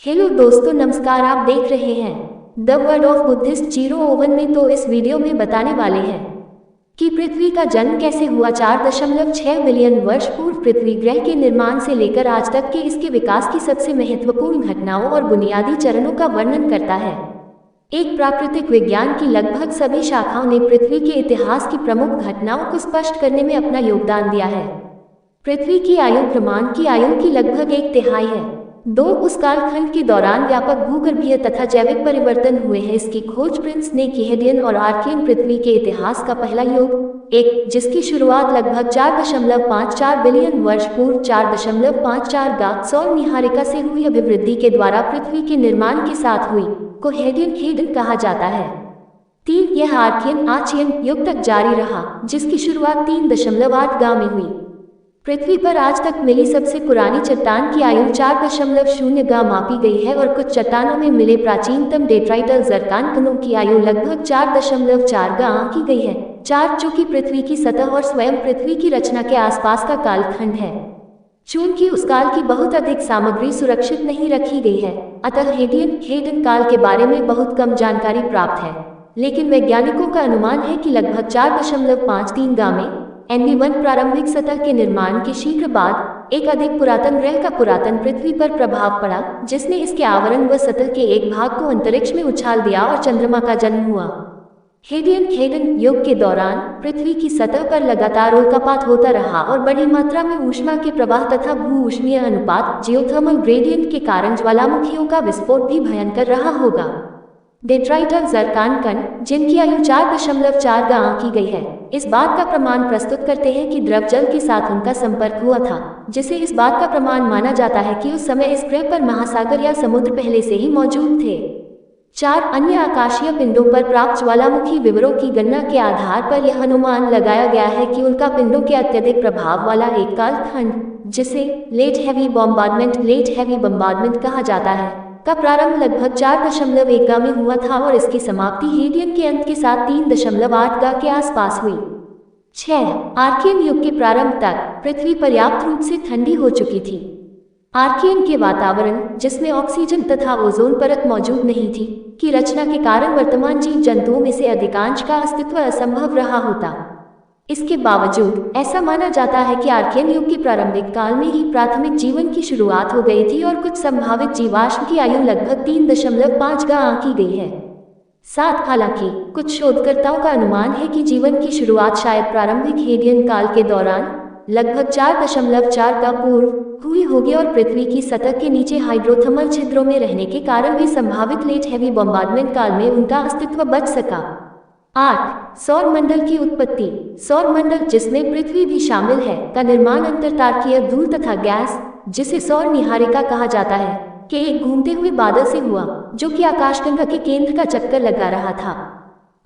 Hello दोस्तों, नमस्कार। आप देख रहे हैं द वर्ड ऑफ बुद्धिस्ट 001 में। तो इस वीडियो में बताने वाले हैं कि पृथ्वी का जन्म कैसे हुआ। 4.6 बिलियन वर्ष पूर्व पृथ्वी ग्रह के निर्माण से लेकर आज तक के इसके विकास की सबसे महत्वपूर्ण घटनाओं और बुनियादी चरणों का वर्णन करता है। एक प्राकृतिक विज्ञान की लगभग सभी शाखाओं ने पृथ्वी के इतिहास की प्रमुख घटनाओं को स्पष्ट करने में अपना योगदान दिया है। पृथ्वी की आयु ब्रह्मांड की आयु की लगभग 1/3 है। उस कालखंड के दौरान व्यापक भूगर्भीय तथा जैविक परिवर्तन हुए हैं। इसकी खोज प्रिंस ने की हेडियन और आर्कियन पृथ्वी के इतिहास का पहला युग एक, जिसकी शुरुआत लगभग 4.54 बिलियन वर्ष पूर्व 4.54 गा सौर निहारिका से हुई अभिवृद्धि के द्वारा पृथ्वी के निर्माण के साथ हुई, को हेडियन कहा जाता है। 3, यह आर्कियन आचियन युग तक जारी रहा, जिसकी शुरुआत 3.8 गा में हुई। पृथ्वी पर आज तक मिली सबसे पुरानी चट्टान की आयु 4.0 गा मापी गई है और कुछ चट्टानों में मिले प्राचीनतम डेट्राइटल जरकान कणों की आयु लगभग 4.4 गा आंकी गई है। 4, जो कि पृथ्वी की सतह और स्वयं पृथ्वी की रचना के आसपास का कालखंड है। चूंकि उस काल की बहुत अधिक सामग्री सुरक्षित नहीं रखी गई है, अतः हेडियन काल के बारे में बहुत कम जानकारी प्राप्त है। लेकिन वैज्ञानिकों का अनुमान है कि लगभग 4.53 गा में NV1 प्रारंभिक सतह के निर्माण के शीघ्र बाद एक अधिक पुरातन ग्रह का पुरातन पृथ्वी पर प्रभाव पड़ा, जिसने इसके आवरण व सतह के एक भाग को अंतरिक्ष में उछाल दिया और चंद्रमा का जन्म हुआ। हेडियन युग के दौरान पृथ्वी की सतह पर लगातार उल्कापात होता रहा और बड़ी मात्रा में ऊष्मा के प्रवाह तथा भू-ऊष्मीय अनुपात जियोथर्मल ग्रेडियंट के कारण ज्वालामुखियों का विस्फोट भी भयंकर रहा होगा। डेट्राइटल जरकान कण, जिनकी आयु 4.4 गा आंकी गई है, इस बात का प्रमाण प्रस्तुत करते हैं कि द्रव जल के साथ उनका संपर्क हुआ था, जिसे इस बात का प्रमाण माना जाता है कि उस समय इस ग्रह पर महासागर या समुद्र पहले से ही मौजूद थे। 4, अन्य आकाशीय पिंडों पर प्राप्त ज्वालामुखी विवरों की गणना के आधार पर यह अनुमान लगाया गया है कि उल्का पिंडों के अत्यधिक प्रभाव वाला एक कालखंड, जिसे लेट हैवी बॉम्बार्डमेंट कहा जाता है, का प्रारंभ लगभग 4.1 गा में हुआ था और इसकी समाप्ति हेडियन के अंत के साथ 3.8 गा के आसपास हुई। 6, आर्कियन युग के प्रारंभ तक पृथ्वी पर्याप्त रूप से ठंडी हो चुकी थी। आर्कियन के वातावरण, जिसमें ऑक्सीजन तथा ओजोन परत मौजूद नहीं थी, की रचना के कारण वर्तमान जीव जंतुओं में से अधिकांश का अस्तित्व असंभव रहा होता। इसके बावजूद ऐसा माना जाता है कि आर्कियन युग के प्रारंभिक काल में ही प्राथमिक जीवन की शुरुआत हो गई थी और कुछ संभावित जीवाश्म की आयु लगभग 3.5 गा आंकी गई है। 7, हालांकि कुछ शोधकर्ताओं का अनुमान है कि जीवन की शुरुआत शायद प्रारंभिक हेडियन काल के दौरान लगभग 4.4 गा पूर्व हुई होगी और पृथ्वी की सतह के नीचे हाइड्रोथर्मल छिद्रों में रहने के कारण भी संभावित लेट हैवी बॉम्बार्डमेंट काल में उनका अस्तित्व बच सका। 8, सौर मंडल की उत्पत्ति। सौर मंडल, जिसमें पृथ्वी भी शामिल है, का निर्माण अंतरतारकीय धूल तथा गैस, जिसे सौर निहारिका कहा जाता है, के एक घूमते हुए बादल से हुआ, जो कि आकाशगंगा के केंद्र का चक्कर लगा रहा था।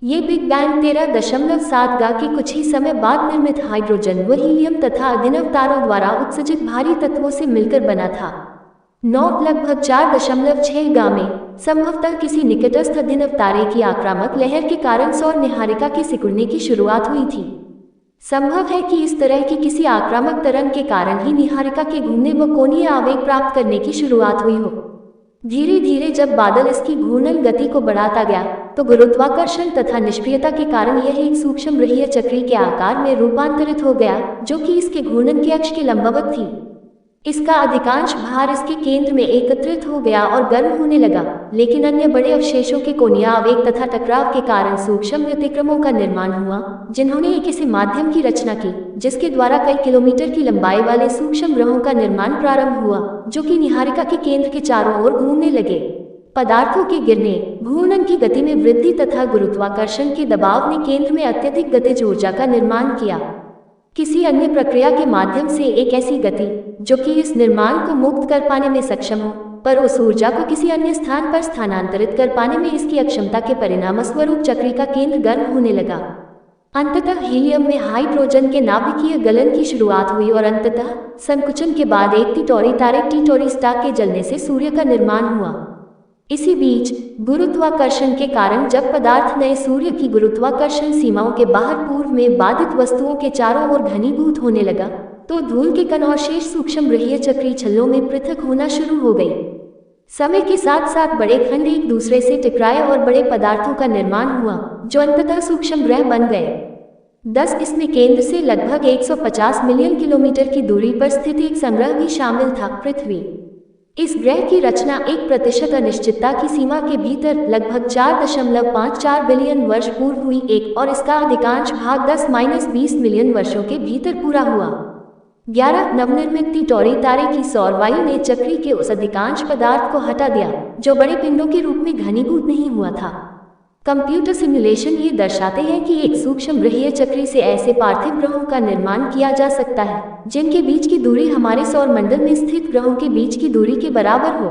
ये बिग बैंग 13.7 गा के कुछ ही समय बाद निर्मित हाइड्रोजन व हीलियम तथा अभिनव तारों द्वारा उत्सर्जित भारी तत्वों से मिलकर बना था। 9, लगभग 4.6 गा में संभवतः किसी निकटस्थ अभिनव तारे की आक्रामक लहर के कारण सौर निहारिका के सिकुड़ने की शुरुआत हुई थी। संभव है कि इस तरह की किसी आक्रामक तरंग के कारण ही निहारिका के घूमने व कोणीय आवेग प्राप्त करने की शुरुआत हुई हो। धीरे धीरे जब बादल इसकी घूर्णन गति को बढ़ाता गया, तो गुरुत्वाकर्षण तथा निष्क्रियता के कारण यह एक सूक्ष्म ग्रहीय चक्री के आकार में रूपांतरित हो गया, जो कि इसके घूर्णन के अक्ष के लंबवत थी। इसका अधिकांश भार इसके केंद्र में एकत्रित हो गया और गर्म होने लगा, लेकिन अन्य बड़े अवशेषों के कोणीय आवेग तथा टकराव के कारण सूक्ष्म व्यतिक्रमों का निर्माण हुआ, जिन्होंने एक ऐसे माध्यम की रचना की जिसके द्वारा कई किलोमीटर की लंबाई वाले सूक्ष्म ग्रहों का निर्माण प्रारंभ हुआ, जो कि निहारिका के केंद्र के चारों ओर घूमने लगे। पदार्थों के गिरने, घूर्णन की गति में वृद्धि तथा गुरुत्वाकर्षण के दबाव ने केंद्र में अत्यधिक गतिज ऊर्जा का निर्माण किया। किसी अन्य प्रक्रिया के माध्यम से एक ऐसी गति जो कि इस निर्माण को मुक्त कर पाने में सक्षम हो, पर उस ऊर्जा को किसी अन्य स्थान पर स्थानांतरित कर पाने में इसकी अक्षमता के परिणामस्वरूप चक्री का केंद्र गर्म होने लगा। अंततः हीलियम में हाइड्रोजन के नाभिकीय गलन की शुरुआत हुई और अंततः संकुचन के बाद एक टिटोरी तारे टिटोरी स्टार के जलने से सूर्य का निर्माण हुआ। इसी बीच गुरुत्वाकर्षण के कारण जब पदार्थ नए सूर्य की गुरुत्वाकर्षण सीमाओं के बाहर पूर्व में बाधित वस्तुओं के चारों ओर घनीभूत होने लगा, तो धूल के कण और शेष सूक्ष्म ग्रहीय चक्री छल्लों में पृथक होना शुरू हो गई। समय के साथ साथ बड़े खंड एक दूसरे से टकराए और बड़े पदार्थों का निर्माण हुआ जो अंततः सूक्ष्म ग्रह बन गए। 10 इसमें केंद्र से लगभग 150 मिलियन किलोमीटर की दूरी पर स्थित एक संग्रह भी शामिल था, पृथ्वी। इस ग्रह की रचना 1% अनिश्चितता की सीमा के भीतर लगभग 4.54 बिलियन वर्ष पूर्व हुई एक और इसका अधिकांश भाग 10-20 मिलियन वर्षों के भीतर पूरा हुआ। 11 नवनिर्मित टिटौरी तारे की सौर वायु ने चक्री के उस अधिकांश पदार्थ को हटा दिया जो बड़े पिंडों के रूप में घनीभूत नहीं हुआ था। कंप्यूटर सिमुलेशन ये दर्शाते हैं कि एक सूक्ष्म ग्रहीय चक्री से ऐसे पार्थिव ग्रहों का निर्माण किया जा सकता है जिनके बीच की दूरी हमारे सौर मंडल में स्थित ग्रहों के बीच की दूरी के बराबर हो।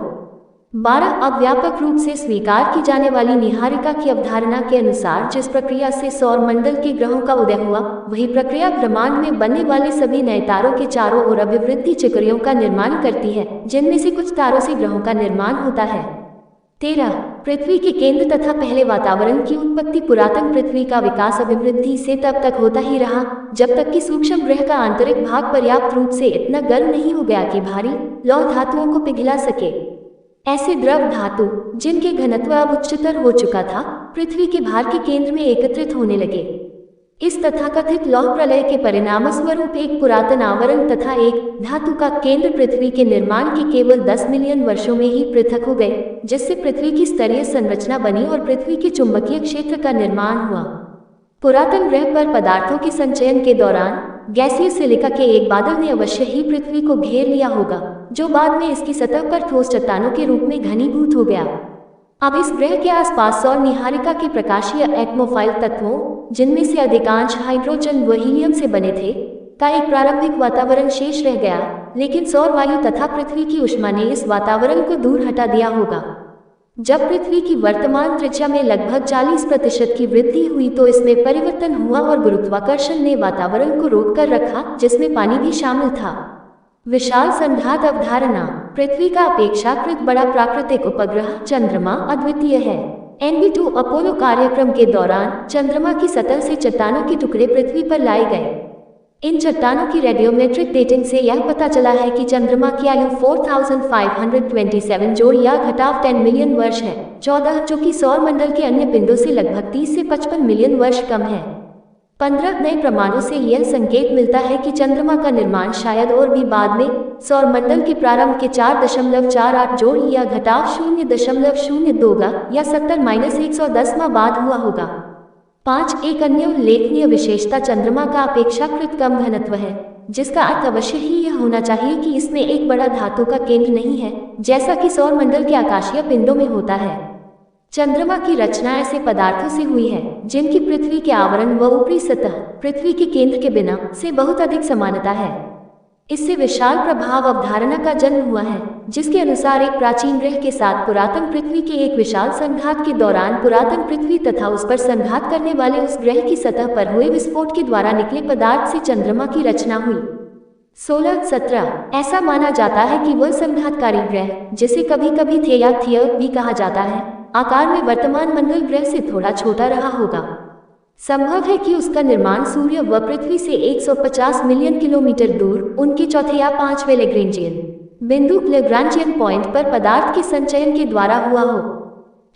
12 अब व्यापक रूप से स्वीकार की जाने वाली निहारिका की अवधारणा के अनुसार जिस प्रक्रिया से सौर मंडल के ग्रहों का उदय हुआ वही प्रक्रिया ब्रह्मांड में बनने वाले सभी नए तारों के चारों ओर अभिवृद्धि चक्रियों का निर्माण करती है, जिनमें से कुछ तारों से ग्रहों का निर्माण होता है। 13 पृथ्वी के केंद्र तथा पहले वातावरण की उत्पत्ति। पुरातन पृथ्वी का विकास अभिवृद्धि से तब तक होता ही रहा जब तक कि सूक्ष्म ग्रह का आंतरिक भाग पर्याप्त रूप से इतना गर्म नहीं हो गया कि भारी लौह धातुओं को पिघला सके। ऐसे द्रव धातु जिनके घनत्व अब उच्चतर हो चुका था पृथ्वी के भार के केंद्र में एकत्रित होने लगे। इस तथाकथित लौह प्रलय के परिणामस्वरूप एक पुरातन आवरण तथा एक धातु का केंद्र पृथ्वी के निर्माण के केवल 10 मिलियन वर्षों में ही पृथक हो गए, जिससे पृथ्वी की स्तरीय संरचना बनी और पृथ्वी के चुंबकीय क्षेत्र का निर्माण हुआ। पुरातन ग्रह पर पदार्थों के संचयन के दौरान गैसीय सिलिका के एक बादल ने अवश्य ही पृथ्वी को घेर लिया होगा, जो बाद में इसकी सतह पर ठोस चट्टानों के रूप में घनीभूत हो गया। अब इस ग्रह के आसपास सौर निहारिका के प्रकाशीय एटमोफाइल तत्वों, जिनमें से अधिकांश हाइड्रोजन व हीलियम से बने थे, का एक प्रारंभिक वातावरण शेष रह गया, लेकिन सौर वायु तथा पृथ्वी की ऊष्मा ने इस वातावरण को दूर हटा दिया होगा। जब पृथ्वी की वर्तमान त्रिज्या में लगभग 40% की वृद्धि हुई तो इसमें परिवर्तन हुआ और गुरुत्वाकर्षण ने वातावरण को रोक कर रखा, जिसमें पानी भी शामिल था। विशाल संघात अवधारणा। पृथ्वी का अपेक्षाकृत बड़ा प्राकृतिक उपग्रह चंद्रमा अद्वितीय है। NB2 अपोलो कार्यक्रम के दौरान चंद्रमा की सतह से चट्टानों के टुकड़े पृथ्वी पर लाए गए। इन चट्टानों की रेडियोमेट्रिक डेटिंग से यह पता चला है कि चंद्रमा की आयु 4527 जोड़ या घटाव 10 मिलियन वर्ष है, 14 जो कि सौर मंडल के अन्य पिंडों से लगभग 30 से 55 मिलियन वर्ष कम है। 15 नए प्रमाणों से यह संकेत मिलता है कि चंद्रमा का निर्माण शायद और भी बाद में सौर मंडल के प्रारंभ के 4.48 जोड़ या घटाव 0.02 या 70-110 बाद हुआ होगा। 5 एक अन्य उल्लेखनीय विशेषता चंद्रमा का अपेक्षाकृत कम घनत्व है, जिसका अर्थ अवश्य ही यह होना चाहिए कि इसमें एक बड़ा धातु का केंद्र नहीं है, जैसा कि सौर मंडल के आकाशीय पिंडों में होता है। चंद्रमा की रचना ऐसे पदार्थों से हुई है जिनकी पृथ्वी के आवरण व ऊपरी सतह पृथ्वी के केंद्र के बिना से बहुत अधिक समानता है। इससे विशाल प्रभाव अवधारणा का जन्म हुआ है, जिसके अनुसार एक प्राचीन ग्रह के साथ पुरातन पृथ्वी के एक विशाल संघात के दौरान पुरातन पृथ्वी तथा उस पर संघात करने वाले उस ग्रह की सतह पर हुए विस्फोट के द्वारा निकले पदार्थ से चंद्रमा की रचना हुई। 16-17 ऐसा माना जाता है कि वह संघातकारी ग्रह, जिसे कभी कभी थियस भी कहा जाता है, आकार में वर्तमान मंगल ग्रह से थोड़ा छोटा रहा होगा। संभव है कि उसका निर्माण सूर्य व पृथ्वी से 150 मिलियन किलोमीटर दूर उनके चौथे या 5वें लैग्रेंजियन बिंदु लैग्रांजियन पॉइंट पर पदार्थ के संचयन के द्वारा हुआ हो।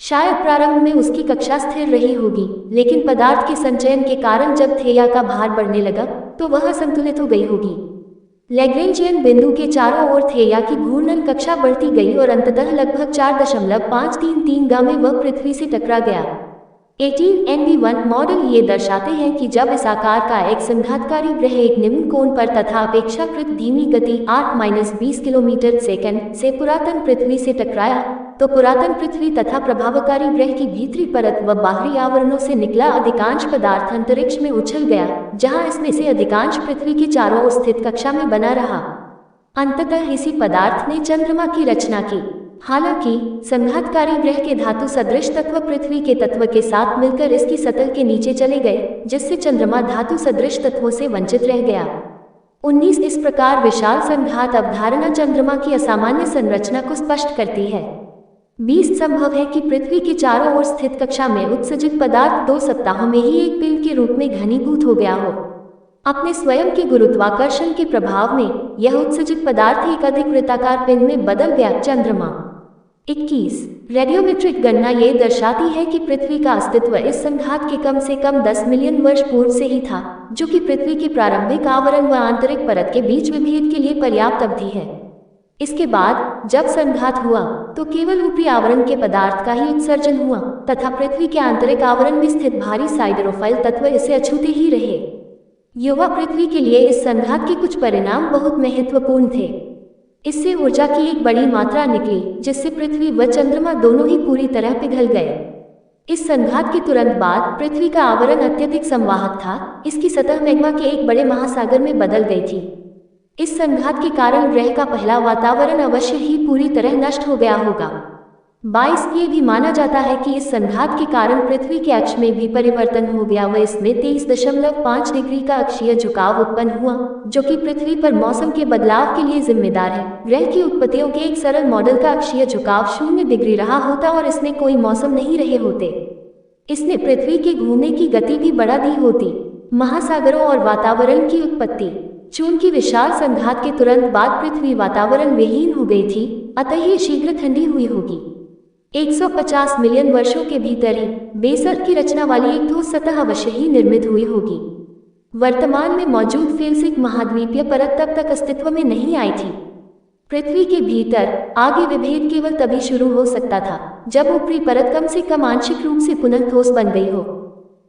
शायद प्रारंभ में उसकी कक्षा स्थिर रही होगी, लेकिन पदार्थ के संचयन के कारण जब थियस का भार बढ़ने लगा तो वह असंतुलित हो गई होगी। लैग्रेंजियन बिंदु के चारों ओर थियस की घूर्णन कक्षा बढ़ती गई और अंततः लगभग 4.533 में वह पृथ्वी से टकरा गया। 18 NB1 मॉडल ये दर्शाते हैं कि जब इस आकार का एक संघातकारी ग्रह एक निम्न कोण पर तथा अपेक्षाकृत धीमी गति 8-20 किलोमीटर सेकंड से पुरातन पृथ्वी से टकराया, तो पुरातन पृथ्वी तथा प्रभावकारी ग्रह की भीतरी परत व बाहरी आवरणों से निकला अधिकांश पदार्थ अंतरिक्ष में उछल गया, जहां इसमें से अधिकांश पृथ्वी के चारों ओर स्थित कक्षा में बना रहा। अंततः इसी पदार्थ ने चंद्रमा की रचना की। हालांकि संघातकारी ग्रह के धातु सदृश तत्व पृथ्वी के तत्व के साथ मिलकर इसकी सतह के नीचे चले गए, जिससे चंद्रमा धातु सदृश तत्वों से वंचित रह गया। 19 इस प्रकार विशाल संघात अवधारणा चंद्रमा की असामान्य संरचना को स्पष्ट करती है। 20 संभव है कि पृथ्वी के चारों ओर स्थित कक्षा में उत्सर्जित पदार्थ 2 सप्ताहों में ही एक पिंड के रूप में घनीभूत हो गया हो। अपने स्वयं के गुरुत्वाकर्षण के प्रभाव में यह उत्सर्जित पदार्थ एक अधिक वृत्ताकार पिंड में बदल गया। चंद्रमा 21 रेडियोमेट्रिक गणना ये दर्शाती है कि पृथ्वी का अस्तित्व इस संघात के कम से कम 10 मिलियन वर्ष पूर्व से ही था, जो कि पृथ्वी के प्रारंभिक आवरण व आंतरिक परत के बीच विभेद के लिए पर्याप्त अवधि है। इसके बाद जब संघात हुआ तो केवल ऊपरी आवरण के पदार्थ का ही उत्सर्जन हुआ तथा पृथ्वी के आंतरिक आवरण में स्थित भारी साइडरोफाइल तत्व इसे अछूते ही रहे। युवा पृथ्वी के लिए इस संघात के कुछ परिणाम बहुत महत्वपूर्ण थे। इससे ऊर्जा की एक बड़ी मात्रा निकली, जिससे पृथ्वी व चंद्रमा दोनों ही पूरी तरह पिघल गए। इस संघात के तुरंत बाद पृथ्वी का आवरण अत्यधिक संवाहक था, इसकी सतह मैग्मा के एक बड़े महासागर में बदल गई थी। इस संघात के कारण ग्रह का पहला वातावरण अवश्य ही पूरी तरह नष्ट हो गया होगा। 22 ये भी माना जाता है कि इस संघात के कारण पृथ्वी के अक्ष में भी परिवर्तन हो गया व इसमें 23.5 डिग्री का अक्षीय झुकाव उत्पन्न हुआ, जो कि पृथ्वी पर मौसम के बदलाव के लिए जिम्मेदार है। ग्रह की उत्पत्तियों के एक सरल मॉडल का अक्षीय झुकाव 0 डिग्री रहा होता और इसमें कोई मौसम नहीं रहे होते। इसने पृथ्वी के घूमने की गति भी बढ़ा दी होती। महासागरों और वातावरण की उत्पत्ति। चूंकि विशाल संघात के तुरंत बाद पृथ्वी वातावरण विहीन हो गई थी, अतः ये शीघ्र ठंडी हुई होगी। 150 मिलियन वर्षों के भीतर ही बेसल्ट की रचना वाली एक ठोस सतह अवश्य ही निर्मित हुई होगी। वर्तमान में मौजूद फेल्सिक महाद्वीपीय परत तब तक अस्तित्व में नहीं आई थी। पृथ्वी के भीतर आगे विभेद केवल तभी शुरू हो सकता था जब ऊपरी परत कम से कम आंशिक रूप से पुनः ठोस बन गई हो।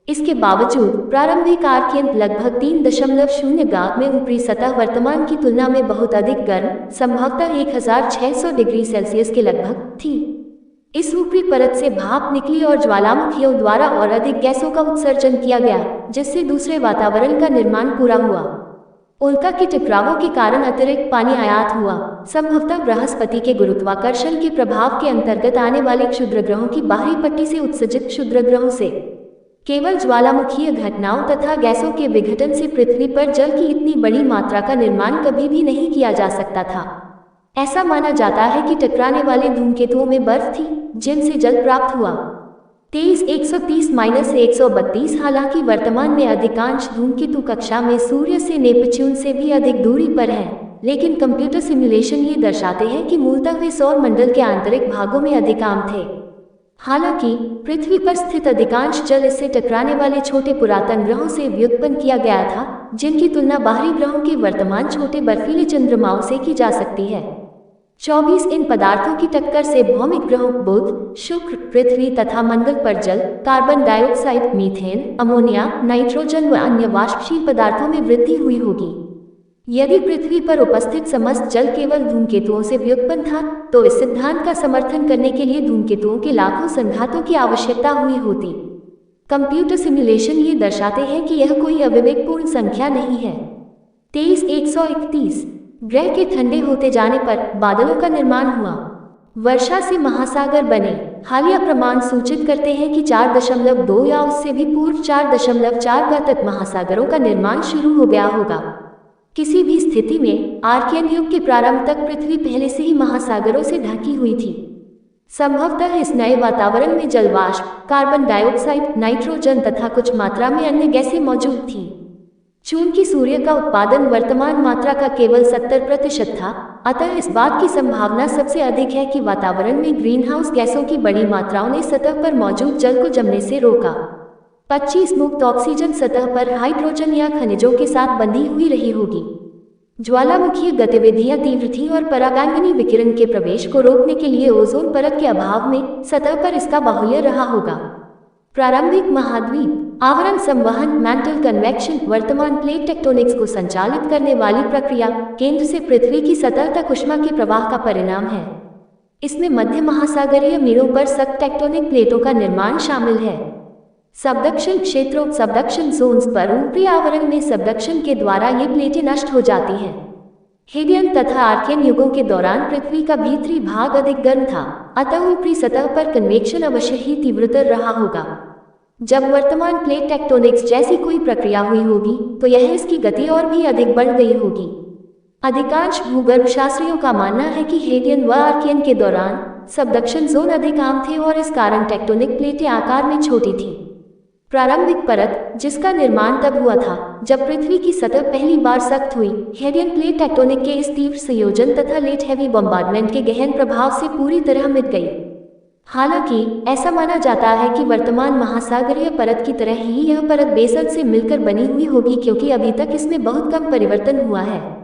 इसके बावजूद प्रारंभिक आर्कियन लगभग 3.0 गाग में ऊपरी सतह वर्तमान की तुलना में बहुत अधिक गर्म, संभवतः 1600 डिग्री सेल्सियस के लगभग थी। इस ऊपरी परत से भाप निकली और ज्वालामुखियों द्वारा और अधिक गैसों का उत्सर्जन किया गया, जिससे दूसरे वातावरण का निर्माण पूरा हुआ। उल्का के टकरावों के कारण अतिरिक्त पानी आयात हुआ, संभवतः बृहस्पति के गुरुत्वाकर्षण के प्रभाव के अंतर्गत आने वाले क्षुद्रग्रहों की बाहरी पट्टी से उत्सर्जित क्षुद्रग्रहों से। केवल ज्वालामुखीय घटनाओं तथा गैसों के विघटन से पृथ्वी पर जल की इतनी बड़ी मात्रा का निर्माण कभी भी नहीं किया जा सकता था। ऐसा माना जाता है कि टकराने वाले धूमकेतुओं में बर्फ थी, जिनसे जल प्राप्त हुआ। 23 हालांकि वर्तमान में अधिकांश धूमकेतु कक्षा में सूर्य से नेपच्यून से भी अधिक दूरी पर हैं, लेकिन कंप्यूटर सिमुलेशन ये दर्शाते हैं कि मूलतः वे सौर मंडल के आंतरिक भागों में अधिकाम थे। हालांकि पृथ्वी पर स्थित अधिकांश जल इससे टकराने वाले छोटे पुरातन ग्रहों से व्युत्पन्न किया गया था, जिनकी तुलना बाहरी ग्रहों के वर्तमान छोटे बर्फीले चंद्रमाओं से की जा सकती है। 24 इन पदार्थों की टक्कर से भौमिक ग्रहों बुध, शुक्र, पृथ्वी तथा मंगल पर जल, carbon dioxide, methane, ammonia, nitrogen व अन्य वाष्पशील पदार्थों में वृद्धि हुई होगी। यदि पृथ्वी पर उपस्थित समस्त जल केवल धूमकेतुओं से व्युत्पन्न था, तो इस सिद्धांत का समर्थन करने के लिए धूमकेतुओं के लाखों संघातों की आवश्यकता हुई होती। कंप्यूटर सिमुलेशन ये दर्शाते हैं कि यह कोई अविवेकपूर्ण संख्या नहीं है। 23 ग्रह के ठंडे होते जाने पर बादलों का निर्माण हुआ, वर्षा से महासागर बने। हालिया प्रमाण सूचित करते हैं कि 4.2 या उससे भी पूर्व 4.4 गा तक महासागरों का निर्माण शुरू हो गया होगा। किसी भी स्थिति में आर्कियन युग के प्रारंभ तक पृथ्वी पहले से ही महासागरों से ढकी हुई थी। संभवतः इस नए वातावरण में जलवाष्प, कार्बन डाइऑक्साइड, नाइट्रोजन तथा कुछ मात्रा में अन्य गैसें मौजूद थीं। चूंकि सूर्य का उत्पादन वर्तमान मात्रा का केवल 70% था, अतः इस बात की संभावना सबसे अधिक है कि वातावरण में ग्रीनहाउस गैसों की बड़ी मात्राओं ने सतह पर मौजूद जल को जमने से रोका। 25 मुक्त ऑक्सीजन सतह पर हाइड्रोजन या खनिजों के साथ बंधी हुई रही होगी। ज्वालामुखीय गतिविधियां तीव्र थी और परागैंगनी विकिरण के प्रवेश को रोकने के लिए ओजोन परत के अभाव में सतह पर इसका बाहुल्य रहा होगा। प्रारंभिक महाद्वीप आवरण संवहन मैंटल कन्वेक्शन वर्तमान प्लेट टेक्टोनिक्स को संचालित करने वाली प्रक्रिया केंद्र से पृथ्वी की सतह तक ऊष्मा के प्रवाह का परिणाम है। इसमें मध्य महासागरीय मीलों पर सख्त टेक्टोनिक प्लेटों का निर्माण शामिल है। सबडक्शन क्षेत्रों सबडक्शन जोन्स पर ऊपरी आवरण में सबडक्शन के द्वारा ये प्लेटें नष्ट हो जाती हैं। हेडियन तथा आर्कियन युगों के दौरान पृथ्वी का भीतरी भाग अधिक गर्म था, अतः ऊपरी सतह पर कन्वेक्शन अवश्य ही तीव्रतर रहा होगा। जब वर्तमान प्लेट टेक्टोनिक्स जैसी कोई प्रक्रिया हुई होगी, तो यह इसकी गति और भी अधिक बढ़ गई होगी। अधिकांश भूगर्भशास्त्रियों का मानना है कि हेडियन व आर्कियन के दौरान सबडक्शन जोन अधिक आम थे और इस कारण टेक्टोनिक प्लेटें आकार में छोटी थीं। प्रारंभिक परत, जिसका निर्माण तब हुआ था जब पृथ्वी की सतह पहली बार सख्त हुई, हेडियन प्लेट टेक्टोनिक के इस तीव्र संयोजन तथा लेट हेवी बॉम्बार्डमेंट के गहन प्रभाव से पूरी तरह मिट गई। हालांकि ऐसा माना जाता है कि वर्तमान महासागरीय परत की तरह ही यह परत बेसल से मिलकर बनी हुई होगी, क्योंकि अभी तक इसमें बहुत कम परिवर्तन हुआ है।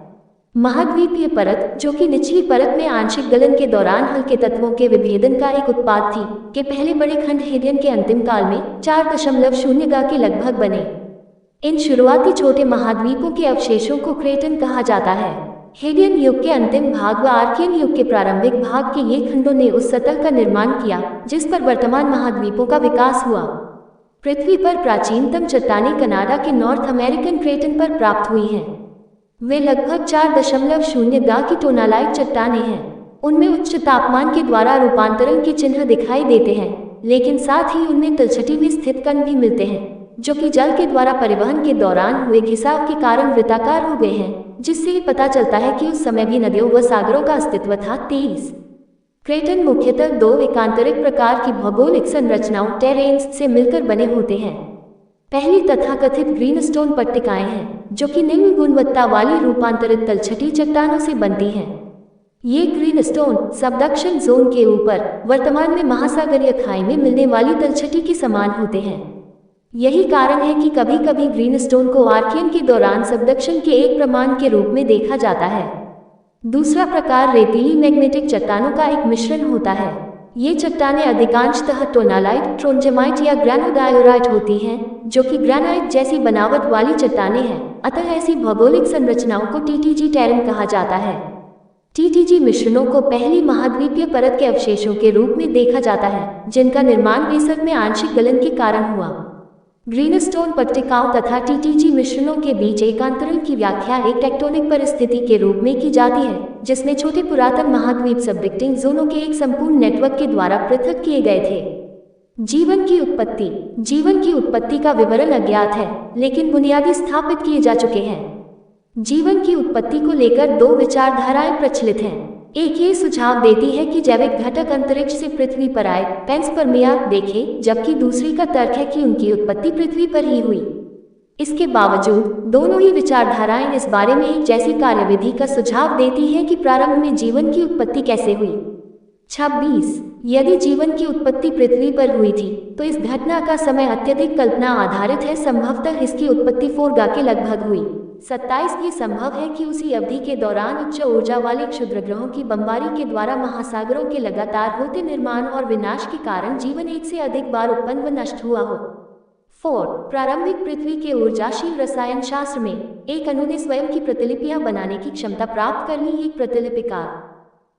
महाद्वीपीय परत, जो कि निचली परत में आंशिक गलन के दौरान हल्के तत्वों के विभेदन का एक उत्पाद थी, के पहले बड़े खंड हेडियन के अंतिम काल में 4.0 गा के लगभग बने। इन शुरुआती छोटे महाद्वीपों के अवशेषों को क्रेटन कहा जाता है। हेडियन युग के अंतिम भाग व आर्कियन युग के प्रारंभिक भाग के ये खंडों ने उस सतह का निर्माण किया जिस पर वर्तमान महाद्वीपों का विकास हुआ। पृथ्वी पर प्राचीनतम चट्टानें कनाडा के नॉर्थ अमेरिकन क्रेटन पर प्राप्त हुई हैं। वे लगभग 4.0 गा की टोनालाइट चट्टानें हैं। उनमें उच्च तापमान के द्वारा रूपांतरण के चिन्ह दिखाई देते हैं, लेकिन साथ ही उनमें तलछटी में स्थित कण भी मिलते हैं, जो कि जल के द्वारा परिवहन के दौरान हुए घिसाव के कारण वृत्ताकार हो गए हैं, जिससे ये पता चलता है कि उस समय भी नदियों व सागरों का अस्तित्व था। 23 क्रेटन मुख्यतः 2 एकांतरिक प्रकार की भौगोलिक संरचनाओं टेरेन्स से मिलकर बने होते हैं। पहली तथाकथित ग्रीनस्टोन पट्टिकाएं हैं, जो कि निम्न गुणवत्ता वाली रूपांतरित तलछटी चट्टानों से बनती हैं। ये ग्रीनस्टोन सबडक्शन जोन के ऊपर वर्तमान में महासागरीय खाई में मिलने वाली तलछटी के समान होते हैं। यही कारण है कि कभी कभी ग्रीनस्टोन को आर्कियन के दौरान सबडक्शन के एक प्रमाण के रूप में देखा जाता है। दूसरा प्रकार रेतीली मैग्नेटिक चट्टानों का एक मिश्रण होता है। ये चट्टानें अधिकांशतः टोनालाइट, ट्रोंजेमाइट या ग्रेनोडायोराइट होती हैं, जो कि ग्रेनाइट जैसी बनावट वाली चट्टानें हैं। अतः ऐसी भौगोलिक संरचनाओं को टीटीजी टेरेन कहा जाता है। टीटीजी मिश्रणों को पहली महाद्वीपीय परत के अवशेषों के रूप में देखा जाता है, जिनका निर्माण बेसल में आंशिक गलन के कारण हुआ। ग्रीनस्टोन पट्टिकाओं तथा टीटीजी मिश्रणों के बीच एकांतरण की व्याख्या एक टेक्टोनिक परिस्थिति के रूप में की जाती है, जिसमें छोटे पुरातन महाद्वीप सबडिक्टिंग जोनों के एक संपूर्ण नेटवर्क के द्वारा पृथक किए गए थे। जीवन की उत्पत्ति का विवरण अज्ञात है, लेकिन बुनियादी स्थापित किए जा चुके हैं। जीवन की उत्पत्ति को लेकर 2 विचारधाराएं प्रचलित हैं। एक ये सुझाव देती है कि जैविक घटक अंतरिक्ष से पृथ्वी पर आए, पेंसपर्मिया देखे, जबकि दूसरी का तर्क है कि उनकी उत्पत्ति पृथ्वी पर ही हुई। इसके बावजूद दोनों ही विचारधाराएं इस बारे में एक जैसी कार्यविधि का सुझाव देती हैं कि प्रारंभ में जीवन की उत्पत्ति कैसे हुई। 26 यदि जीवन की उत्पत्ति पृथ्वी पर हुई थी, तो इस घटना का समय अत्यधिक कल्पना आधारित है। संभवतः इसकी उत्पत्ति 4 गा के लगभग हुई। 27 ये संभव है कि उसी अवधि के दौरान उच्च ऊर्जा वाले क्षुद्रग्रहों की बमबारी के द्वारा महासागरों के लगातार होते निर्माण और विनाश के कारण जीवन एक से अधिक बार उत्पन्न व नष्ट हुआ हो। 4 प्रारंभिक पृथ्वी के ऊर्जाशील रसायन शास्त्र में एक अणु ने स्वयं की प्रतिलिपियां बनाने की क्षमता प्राप्त कर ली। एक प्रतिलिपिकार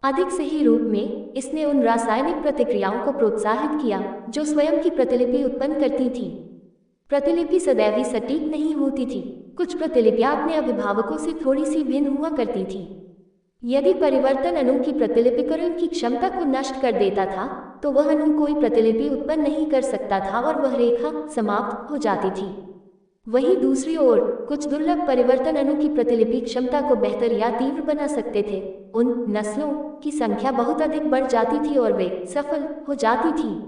अधिक सही रूप में, इसने उन रासायनिक प्रतिक्रियाओं को प्रोत्साहित किया जो स्वयं की प्रतिलिपि उत्पन्न करती थी। प्रतिलिपि सदैव ही सटीक नहीं होती थी। कुछ प्रतिलिपियां अपने अभिभावकों से थोड़ी सी भिन्न हुआ करती थी। यदि परिवर्तन अणु की प्रतिलिपिकरण की क्षमता को नष्ट कर देता था, तो वह अणु कोई प्रतिलिपि उत्पन्न नहीं कर सकता था और वह रेखा समाप्त हो जाती थी। वहीं दूसरी ओर कुछ दुर्लभ परिवर्तन अणु की प्रतिलिपि क्षमता को बेहतर या तीव्र बना सकते थे। उन नस्लों की संख्या बहुत अधिक बढ़ जाती थी और वे सफल हो जाती थी।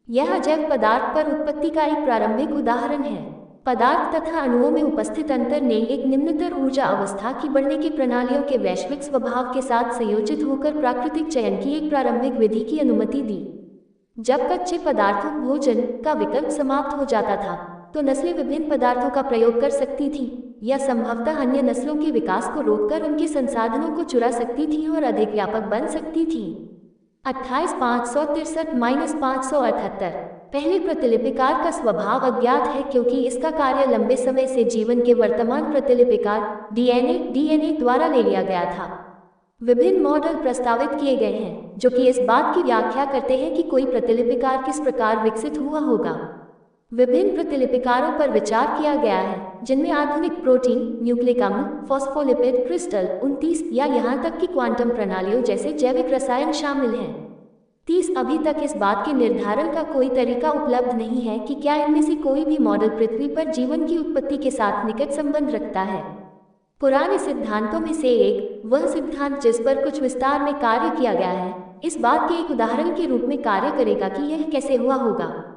यह जैव पदार्थ पर उत्पत्ति का एक प्रारंभिक उदाहरण है। पदार्थ तथा अणुओं में उपस्थित अंतर ने एक निम्नतर ऊर्जा अवस्था की बढ़ने की प्रणालियों के वैश्विक स्वभाव के साथ संयोजित होकर प्राकृतिक चयन की एक प्रारंभिक विधि की अनुमति दी। जब कच्चे पदार्थों भोजन का विकल्प समाप्त हो जाता था, तो नस्लें विभिन्न पदार्थों का प्रयोग कर सकती थी या संभवतः अन्य नस्लों के विकास को रोककर उनके संसाधनों को चुरा सकती थी और अधिक व्यापक बन सकती थी। 28,563-578 पहले प्रतिलिपिकार का स्वभाव अज्ञात है, क्योंकि इसका कार्य लंबे समय से जीवन के वर्तमान प्रतिलिपिकार डीएनए द्वारा ले लिया गया था। विभिन्न मॉडल प्रस्तावित किए गए हैं जो कि इस बात की व्याख्या करते हैं कि कोई प्रतिलिपिकार किस प्रकार विकसित हुआ होगा। विभिन्न प्रतिलिपिकारों पर विचार किया गया है, जिनमें आधुनिक प्रोटीन, न्यूक्लिक अम्ल, फॉस्फोलिपिड क्रिस्टल 29 या यहाँ तक कि क्वांटम प्रणालियों जैसे जैविक रसायन शामिल हैं। 30 अभी तक इस बात के निर्धारण का कोई तरीका उपलब्ध नहीं है कि क्या इनमें से कोई भी मॉडल पृथ्वी पर जीवन की उत्पत्ति के साथ निकट संबंध रखता है। पुराने सिद्धांतों में से एक, वह सिद्धांत जिस पर कुछ विस्तार में कार्य किया गया है, इस बात के एक उदाहरण के रूप में कार्य करेगा कि यह कैसे हुआ होगा।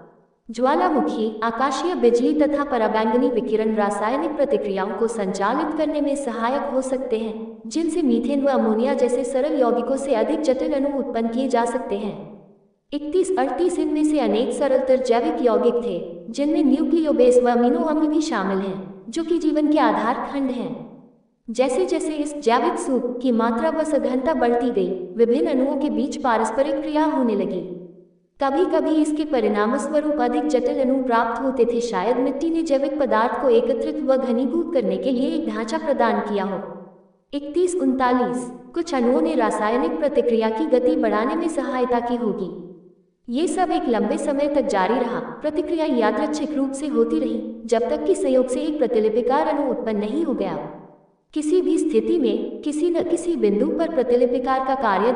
ज्वालामुखी, आकाशीय बिजली तथा पराबैंगनी विकिरण रासायनिक प्रतिक्रियाओं को संचालित करने में सहायक हो सकते हैं, जिनसे मीथेन व अमोनिया जैसे सरल यौगिकों से अधिक जटिल अणु उत्पन्न किए जा सकते हैं। 31-38 इनमें से अनेक सरलतर जैविक यौगिक थे, जिनमें न्यूक्लियोबेस व अमीनो अम्ल भी शामिल हैं, जो कि जीवन के आधार खंड हैं। जैसे जैसे इस जैविक सूप की मात्रा व सघनता बढ़ती गई, विभिन्न अणुओं के बीच पारस्परिक क्रिया होने लगी। कभी कभी इसके परिणामस्वरूप अधिक जटिल अणु प्राप्त होते थे। शायद मिट्टी ने जैविक पदार्थ को एकत्रित व घनीभूत करने के लिए एक ढांचा प्रदान किया हो। 31-39 कुछ अणुओं ने रासायनिक प्रतिक्रिया की गति बढ़ाने में सहायता की होगी। ये सब एक लंबे समय तक जारी रहा। प्रतिक्रिया यादृच्छिक रूप से होती रही, जब तक कि संयोग से एक प्रतिलिपिकार अणु उत्पन्न नहीं हो गया। किसी भी स्थिति में किसी न किसी बिंदु पर प्रतिलिपिकार का कार्य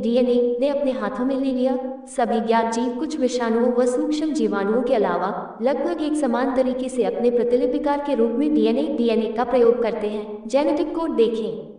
डीएनए ने अपने हाथों में ले लिया। सभी ज्ञात जीव कुछ विषाणुओं व सूक्ष्म जीवाणुओं के अलावा लगभग एक समान तरीके से अपने प्रतिलिपिकार के रूप में डीएनए का प्रयोग करते हैं। जेनेटिक कोड देखें।